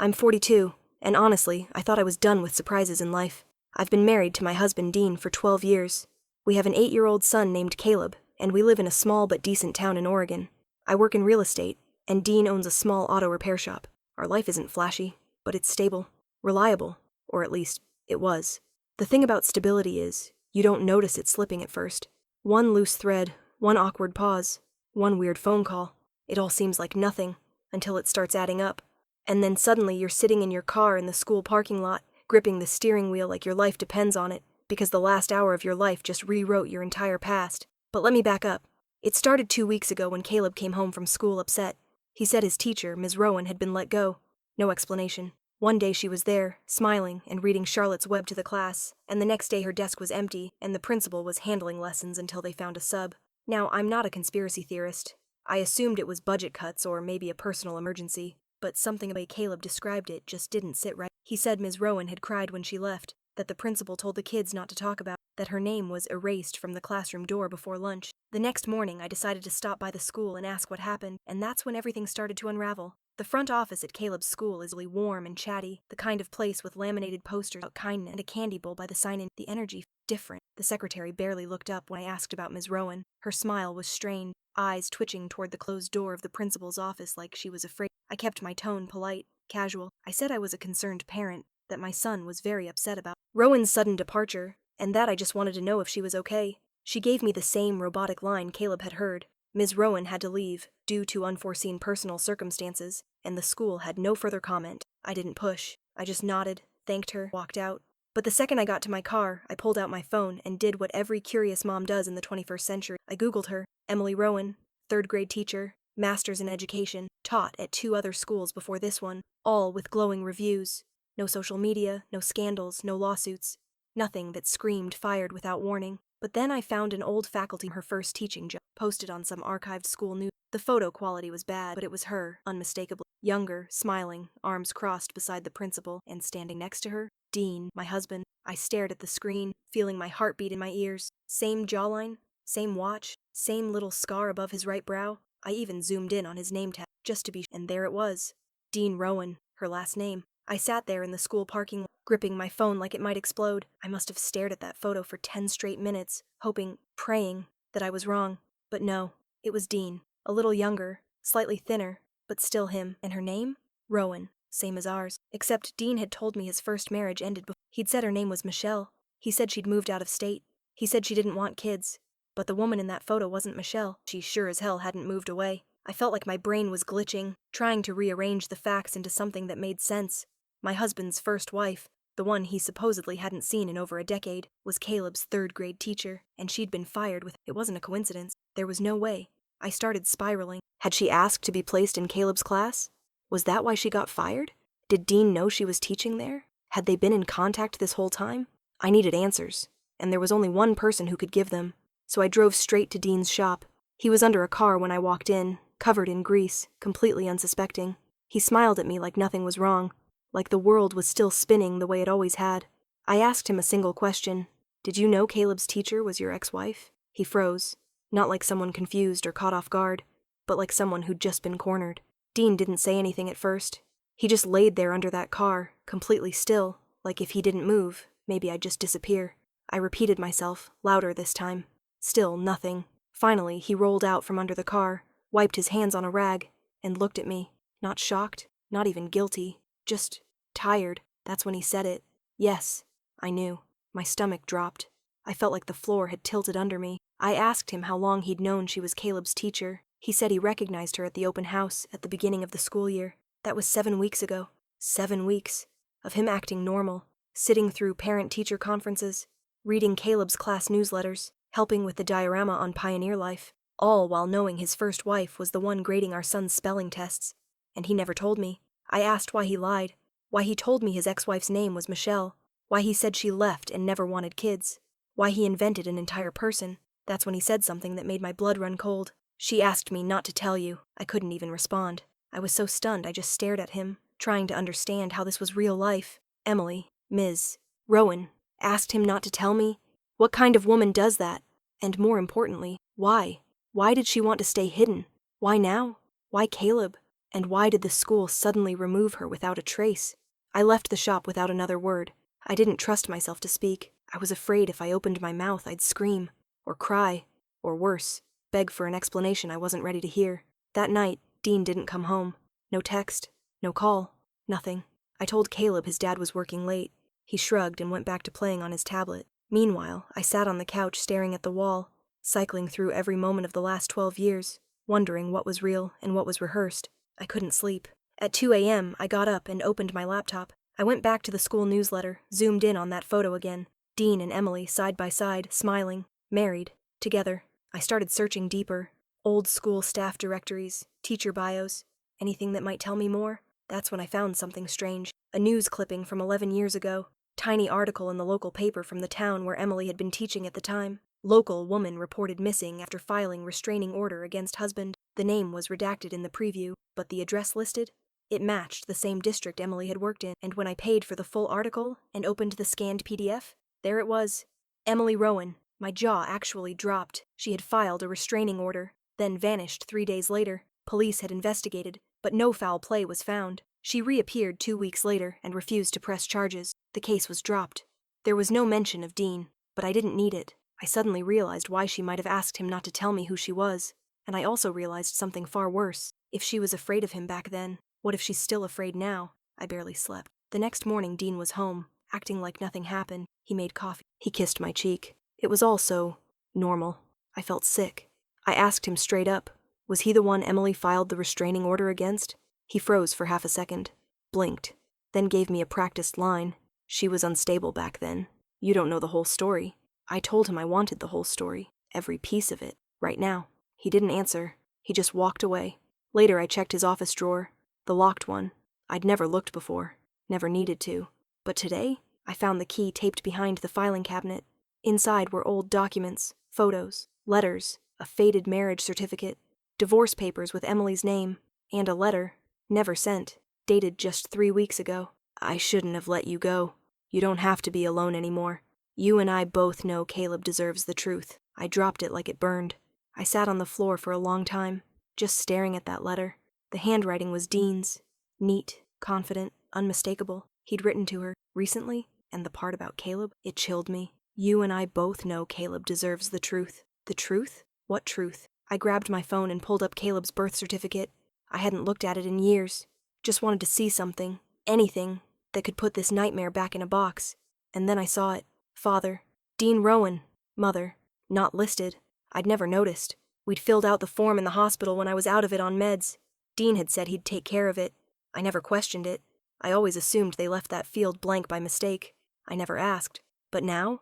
I'm 42, and honestly, I thought I was done with surprises in life. I've been married to my husband Dean for 12 years. We have an 8-year-old son named Caleb, and we live in a small but decent town in Oregon. I work in real estate, and Dean owns a small auto repair shop. Our life isn't flashy, but it's stable, reliable, or at least, it was. The thing about stability is, you don't notice it slipping at first. One loose thread, one awkward pause, one weird phone call. It all seems like nothing, until it starts adding up. And then suddenly you're sitting in your car in the school parking lot, gripping the steering wheel like your life depends on it, because the last hour of your life just rewrote your entire past. But let me back up. It started 2 weeks ago when Caleb came home from school upset. He said his teacher, Ms. Rowan, had been let go. No explanation. One day she was there, smiling and reading Charlotte's Web to the class, and the next day her desk was empty, and the principal was handling lessons until they found a sub. Now, I'm not a conspiracy theorist. I assumed it was budget cuts or maybe a personal emergency, but something about Caleb described it just didn't sit right. He said Ms. Rowan had cried when she left, that the principal told the kids not to talk about, that her name was erased from the classroom door before lunch. The next morning, I decided to stop by the school and ask what happened, and that's when everything started to unravel. The front office at Caleb's school is really warm and chatty, the kind of place with laminated posters about kindness and a candy bowl by the sign-in. The energy different. The secretary barely looked up when I asked about Ms. Rowan. Her smile was strained, eyes twitching toward the closed door of the principal's office like she was afraid. I kept my tone polite, casual. I said I was a concerned parent, that my son was very upset about Rowan's sudden departure, and that I just wanted to know if she was okay. She gave me the same robotic line Caleb had heard. Ms. Rowan had to leave, due to unforeseen personal circumstances, and the school had no further comment. I didn't push. I just nodded, thanked her, walked out. But the second I got to my car, I pulled out my phone and did what every curious mom does in the 21st century. I Googled her. Emily Rowan, 3rd grade teacher, master's in education, taught at 2 other schools before this one, all with glowing reviews. No social media, no scandals, no lawsuits. Nothing that screamed fired without warning. But then I found an old faculty her first teaching job, posted on some archived school news. The photo quality was bad, but it was her, unmistakably. Younger, smiling, arms crossed beside the principal, and standing next to her, Dean, my husband. I stared at the screen, feeling my heartbeat in my ears. Same jawline, same watch, same little scar above his right brow. I even zoomed in on his name tag, just to be sure. And there it was. Dean Rowan, her last name. I sat there in the school parking lot, gripping my phone like it might explode. I must have stared at that photo for 10 straight minutes, hoping, praying, that I was wrong. But no, it was Dean. A little younger, slightly thinner, but still him. And her name? Rowan, same as ours. Except Dean had told me his first marriage ended before. He'd said her name was Michelle. He said she'd moved out of state. He said she didn't want kids. But the woman in that photo wasn't Michelle. She sure as hell hadn't moved away. I felt like my brain was glitching, trying to rearrange the facts into something that made sense. My husband's first wife, the one he supposedly hadn't seen in over a decade, was Caleb's 3rd grade teacher, and she'd been fired with. It wasn't a coincidence. There was no way. I started spiraling. Had she asked to be placed in Caleb's class? Was that why she got fired? Did Dean know she was teaching there? Had they been in contact this whole time? I needed answers, and there was only one person who could give them. So I drove straight to Dean's shop. He was under a car when I walked in, covered in grease, completely unsuspecting. He smiled at me like nothing was wrong, like the world was still spinning the way it always had. I asked him a single question. Did you know Caleb's teacher was your ex-wife? He froze, not like someone confused or caught off guard, but like someone who'd just been cornered. Dean didn't say anything at first. He just laid there under that car, completely still, like if he didn't move, maybe I'd just disappear. I repeated myself, louder this time. Still nothing. Finally, he rolled out from under the car, wiped his hands on a rag, and looked at me. Not shocked, not even guilty, just tired. That's when he said it. Yes, I knew. My stomach dropped. I felt like the floor had tilted under me. I asked him how long he'd known she was Caleb's teacher. He said he recognized her at the open house at the beginning of the school year. That was 7 weeks ago. 7 weeks. Of him acting normal, sitting through parent-teacher conferences, reading Caleb's class newsletters, helping with the diorama on Pioneer Life, all while knowing his first wife was the one grading our son's spelling tests. And he never told me. I asked why he lied, why he told me his ex-wife's name was Michelle, why he said she left and never wanted kids, why he invented an entire person. That's when he said something that made my blood run cold. She asked me not to tell you. I couldn't even respond. I was so stunned I just stared at him, trying to understand how this was real life. Emily, Ms. Rowan, asked him not to tell me? What kind of woman does that? And more importantly, why? Why did she want to stay hidden? Why now? Why Caleb? And why did the school suddenly remove her without a trace? I left the shop without another word. I didn't trust myself to speak. I was afraid if I opened my mouth I'd scream, or cry, or worse, beg for an explanation I wasn't ready to hear. That night, Dean didn't come home. No text, no call, nothing. I told Caleb his dad was working late. He shrugged and went back to playing on his tablet. Meanwhile, I sat on the couch staring at the wall, cycling through every moment of the last 12 years, wondering what was real and what was rehearsed. I couldn't sleep. At 2 a.m., I got up and opened my laptop. I went back to the school newsletter, zoomed in on that photo again. Dean and Emily side by side, smiling, married, together. I started searching deeper. Old school staff directories, teacher bios, anything that might tell me more. That's when I found something strange. A news clipping from 11 years ago. Tiny article in the local paper from the town where Emily had been teaching at the time. Local woman reported missing after filing restraining order against husband. The name was redacted in the preview, but the address listed? It matched the same district Emily had worked in, and when I paid for the full article and opened the scanned PDF, there it was. Emily Rowan. My jaw actually dropped. She had filed a restraining order, then vanished 3 days later. Police had investigated, but no foul play was found. She reappeared 2 weeks later and refused to press charges. The case was dropped. There was no mention of Dean, but I didn't need it. I suddenly realized why she might have asked him not to tell me who she was. And I also realized something far worse. If she was afraid of him back then, what if she's still afraid now? I barely slept. The next morning, Dean was home, acting like nothing happened. He made coffee. He kissed my cheek. It was all so normal. I felt sick. I asked him straight up, was he the one Emily filed the restraining order against? He froze for half a second, blinked, then gave me a practiced line. She was unstable back then. You don't know the whole story. I told him I wanted the whole story, every piece of it, right now. He didn't answer. He just walked away. Later I checked his office drawer, the locked one. I'd never looked before, never needed to. But today, I found the key taped behind the filing cabinet. Inside were old documents, photos, letters, a faded marriage certificate, divorce papers with Emily's name, and a letter, never sent, dated just 3 weeks ago. I shouldn't have let you go. You don't have to be alone anymore. You and I both know Caleb deserves the truth. I dropped it like it burned. I sat on the floor for a long time, just staring at that letter. The handwriting was Dean's. Neat, confident, unmistakable. He'd written to her recently, and the part about Caleb, it chilled me. You and I both know Caleb deserves the truth. The truth? What truth? I grabbed my phone and pulled up Caleb's birth certificate. I hadn't looked at it in years. Just wanted to see something, anything, that could put this nightmare back in a box. And then I saw it. Father. Dean Rowan. Mother. Not listed. I'd never noticed. We'd filled out the form in the hospital when I was out of it on meds. Dean had said he'd take care of it. I never questioned it. I always assumed they left that field blank by mistake. I never asked. But now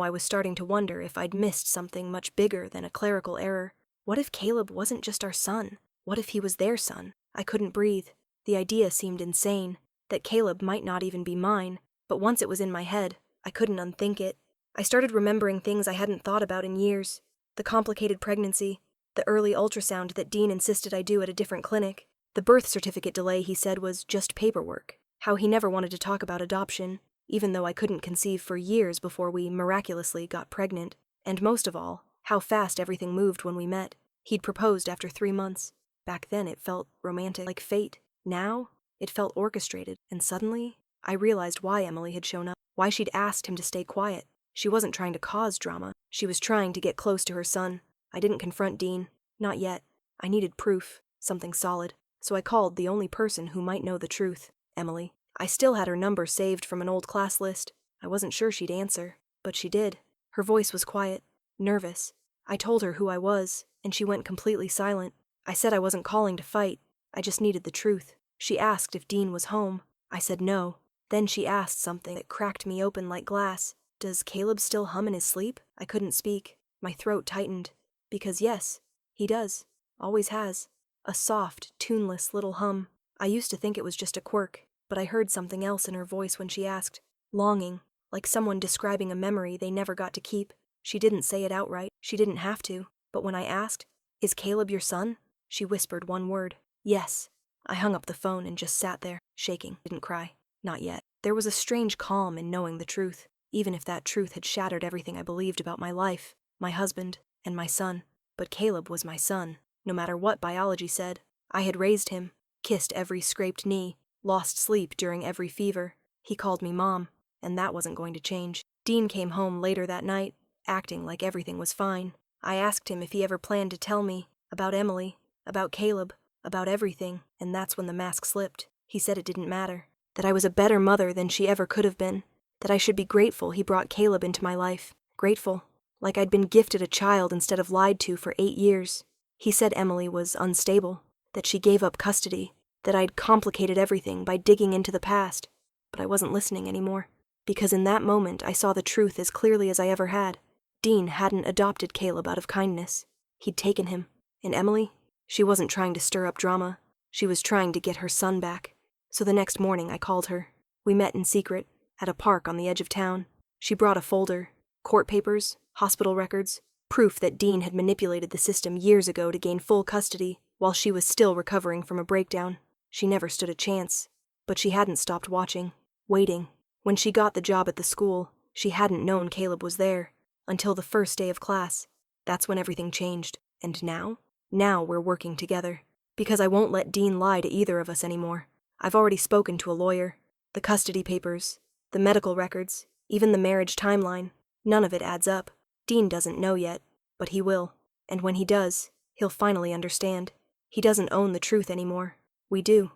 I was starting to wonder if I'd missed something much bigger than a clerical error. What if Caleb wasn't just our son? What if he was their son? I couldn't breathe. The idea seemed insane, that Caleb might not even be mine. But once it was in my head, I couldn't unthink it. I started remembering things I hadn't thought about in years. The complicated pregnancy, the early ultrasound that Dean insisted I do at a different clinic, the birth certificate delay he said was just paperwork, how he never wanted to talk about adoption, even though I couldn't conceive for years before we miraculously got pregnant, and most of all, how fast everything moved when we met. He'd proposed after 3 months. Back then it felt romantic, like fate. Now, it felt orchestrated, and suddenly, I realized why Emily had shown up, why she'd asked him to stay quiet. She wasn't trying to cause drama. She was trying to get close to her son. I didn't confront Dean. Not yet. I needed proof, something solid. So I called the only person who might know the truth, Emily. I still had her number saved from an old class list. I wasn't sure she'd answer, but she did. Her voice was quiet, nervous. I told her who I was, and she went completely silent. I said I wasn't calling to fight. I just needed the truth. She asked if Dean was home. I said no. Then she asked something that cracked me open like glass. Does Caleb still hum in his sleep? I couldn't speak. My throat tightened. Because yes, he does. Always has. A soft, tuneless little hum. I used to think it was just a quirk, but I heard something else in her voice when she asked. Longing, like someone describing a memory they never got to keep. She didn't say it outright. She didn't have to. But when I asked, "Is Caleb your son?" she whispered one word. Yes. I hung up the phone and just sat there, shaking. Didn't cry. Not yet. There was a strange calm in knowing the truth, even if that truth had shattered everything I believed about my life, my husband, and my son. But Caleb was my son, no matter what biology said. I had raised him. kissed every scraped knee, lost sleep during every fever. He called me Mom, and that wasn't going to change. Dean came home later that night, acting like everything was fine. I asked him if he ever planned to tell me about Emily, about Caleb, about everything, and that's when the mask slipped. He said it didn't matter, that I was a better mother than she ever could have been, that I should be grateful he brought Caleb into my life. Grateful, like I'd been gifted a child instead of lied to for 8 years. He said Emily was unstable, that she gave up custody, that I'd complicated everything by digging into the past, but I wasn't listening anymore, because in that moment I saw the truth as clearly as I ever had. Dean hadn't adopted Caleb out of kindness. He'd taken him. And Emily, she wasn't trying to stir up drama. She was trying to get her son back. So the next morning I called her. We met in secret, at a park on the edge of town. She brought a folder, court papers, hospital records, proof that Dean had manipulated the system years ago to gain full custody while she was still recovering from a breakdown. She never stood a chance. But she hadn't stopped watching, waiting. When she got the job at the school, she hadn't known Caleb was there. Until the first day of class. That's when everything changed. And now? Now we're working together. Because I won't let Dean lie to either of us anymore. I've already spoken to a lawyer. The custody papers, the medical records, even the marriage timeline. None of it adds up. Dean doesn't know yet, but he will. And when he does, he'll finally understand. He doesn't own the truth anymore. We do.